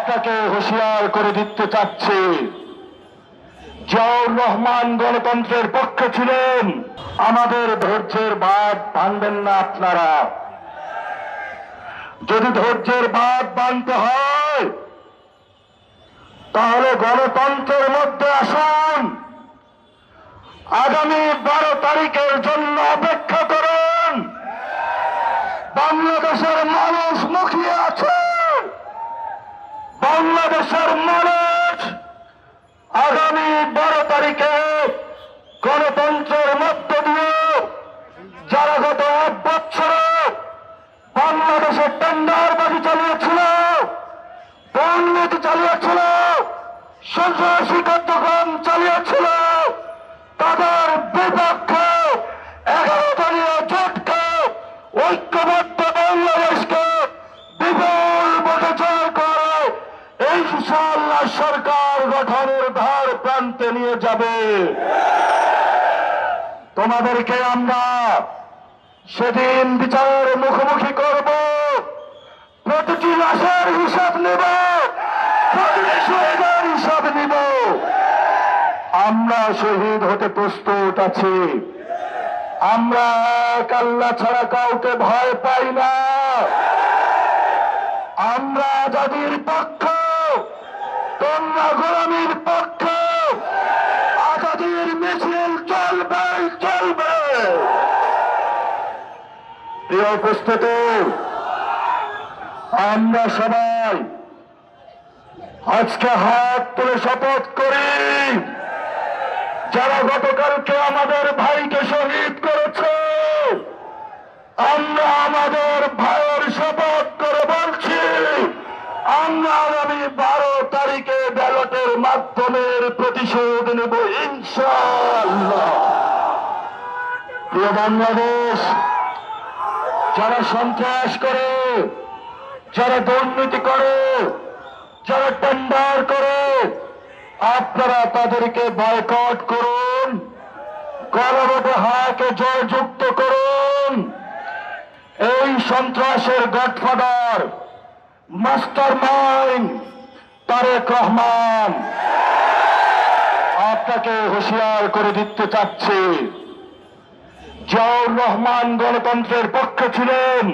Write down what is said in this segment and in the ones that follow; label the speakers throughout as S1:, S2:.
S1: আপনাকে হুঁশিয়ার করে দিতে চাচ্ছি, জিয়াউর রহমান গণতন্ত্রের পক্ষে ছিলেন। আমাদের ধৈর্যের বাঁধ ভাঙবেন না আপনারা। যদি ধৈর্যের বাঁধ ভাঙতে হয় তাহলে গণতন্ত্রের মধ্যে আসুন। আগামী 12 তারিখের জন্য অপেক্ষা করুন। বাংলাদেশের মানুষ মুখিয়ে আছে। বাংলাদেশের মানুষ আগামী 12 তারিখে গণতন্ত্রের মধ্য দিয়ে যারা গত 1 বছরে বাংলাদেশে টেন্ডারবাজি চালিয়েছিল, দুর্নীতি চালিয়েছিল, সন্ত্রাসী কার্যক্রম চালিয়েছিল, তাদের বিপক্ষে 11 দলীয় জোটকে ঐক্যবদ্ধ বাংলাদেশকে বিপুল ভোটে জয় করে ইনশাআল্লাহ সরকার গঠনের ধার প্রান্তে নিয়ে যাবে। তোমাদেরকে আমরা সেদিন বিচারের মুখোমুখি করব। প্রতিটি লাশের হিসাব নেব, প্রতিটি শহীদের হিসাব নিব। আমরা শহীদ হতে প্রস্তুত আছি। আমরা এক আল্লাহ ছাড়া কাউকে ভয় পাই না। আমরা আজাদির পক্ষ, তোমরা গোলামীর পক্ষ। আজাদির মিছিল চলবে চলবে। প্রিয় উপস্থিতি, আমরা সবাই আজকে হাত তুলে শপথ করি, যারা গতকালকে আমাদের ভাইকে শহীদ করেছে, আমরা আমাদের ভাইয়ের শপথ করে বলছি, আমরা আগামী 12 তারিখে ব্যালটের মাধ্যমে প্রতিশোধ নেব ইনশাআল্লাহ। প্রিয় বাংলাদেশ, যারা সন্ত্রাস করে, যারা দুর্নীতি করে, যারা টেন্ডার করে, আপনারা তাদেরকে বয়কট করুন, গণভোটে হাকে জয়যুক্ত করুন। এই সন্ত্রাসের godfather, mastermind Tarique Rahman. আপনাকে হুঁশিয়ার করে দিতে চাচ্ছি, জিয়াউর রহমান গণতন্ত্রের পক্ষে ছিলেন।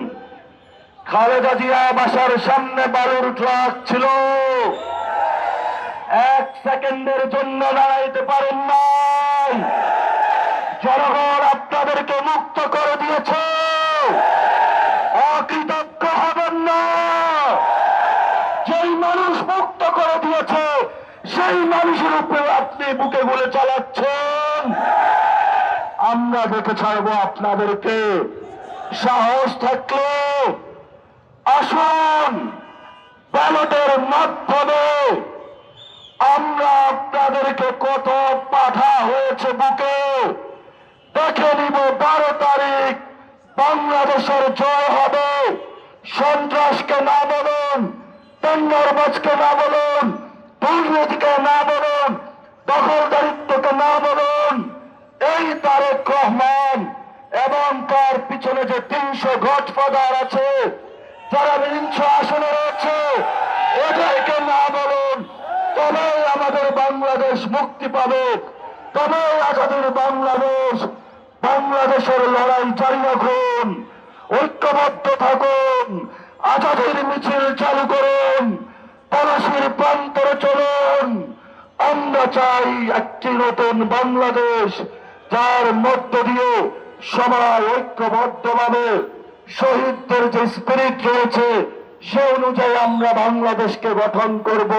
S1: খালেদা জিয়া বাসার সামনে বালুর ট্রাক ছিল, 1 সেকেন্ডের জন্য দাঁড়াইতে পারেন নাই। জনগণ আপনাদেরকে মুক্ত করে দিয়েছে। অকৃতজ্ঞ হবেন না। যেই মানুষ মুক্ত করে দিয়েছে সেই মানুষের উপরে আপনি বুকে গুলে চালাচ্ছেন। আমরা দেখে ছাড়বো আপনাদেরকে। সাহস থাকলে আসুন, ব্যালটের মাধ্যমে আমরা আপনাদেরকে কত পাঠা হয়েছে বুকে দেখে নিব। 12 তারিখ বাংলাদেশের জয় হবে। সন্ত্রাসকে না বলুন, টেন্ডারবাজকে না বলুন, দুর্নীতিকে না বলুন, দখলদারিত্বকে না বলুন। এই তারেক রহমান এবং তার পিছনে যে 300 গডফাদার আছে, যারা 300 আসনে রয়েছে, এদেরকে না বলুন। তবেই আমাদের বাংলাদেশ মুক্তি পাবে, তবেই আজাদের বাংলাদেশ। বাংলাদেশের লড়াই জারি রাখুন, ঐক্যবদ্ধ থাকুন, আজাদের মিছিল চালু করুন, পলাশির প্রান্তরে চলুন। আমরা চাই একটি নতুন বাংলাদেশ, যার মধ্য দিয়ে সবাই ঐক্যবদ্ধভাবে শহীদদের যে স্পিরিট রয়েছে সে অনুযায়ী আমরা বাংলাদেশকে গঠন করব।